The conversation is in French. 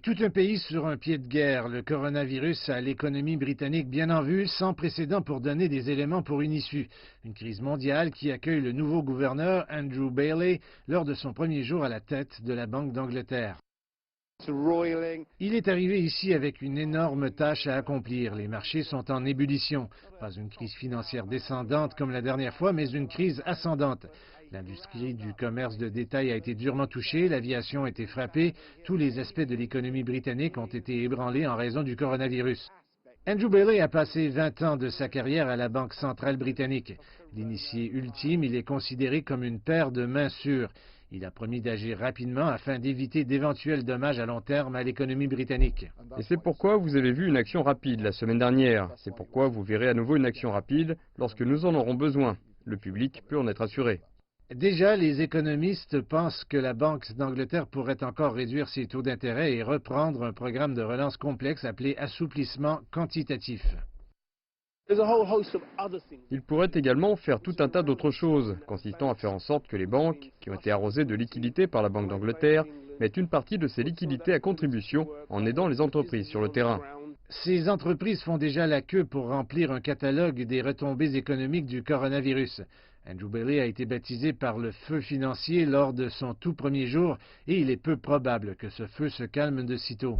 Tout un pays sur un pied de guerre. Le coronavirus a l'économie britannique bien en vue, sans précédent pour donner des éléments pour une issue. Une crise mondiale qui accueille le nouveau gouverneur Andrew Bailey lors de son premier jour à la tête de la Banque d'Angleterre. Il est arrivé ici avec une énorme tâche à accomplir. Les marchés sont en ébullition. Pas une crise financière descendante comme la dernière fois, mais une crise ascendante. L'industrie du commerce de détail a été durement touchée, l'aviation a été frappée, tous les aspects de l'économie britannique ont été ébranlés en raison du coronavirus. Andrew Bailey a passé 20 ans de sa carrière à la Banque centrale britannique. L'initié ultime, il est considéré comme une paire de mains sûres. Il a promis d'agir rapidement afin d'éviter d'éventuels dommages à long terme à l'économie britannique. Et c'est pourquoi vous avez vu une action rapide la semaine dernière. C'est pourquoi vous verrez à nouveau une action rapide lorsque nous en aurons besoin. Le public peut en être assuré. Déjà, les économistes pensent que la Banque d'Angleterre pourrait encore réduire ses taux d'intérêt et reprendre un programme de relance complexe appelé assouplissement quantitatif. Il pourrait également faire tout un tas d'autres choses, consistant à faire en sorte que les banques, qui ont été arrosées de liquidités par la Banque d'Angleterre, mettent une partie de ces liquidités à contribution en aidant les entreprises sur le terrain. Ces entreprises font déjà la queue pour remplir un catalogue des retombées économiques du coronavirus. Andrew Bailey a été baptisé par le feu financier lors de son tout premier jour et il est peu probable que ce feu se calme de sitôt.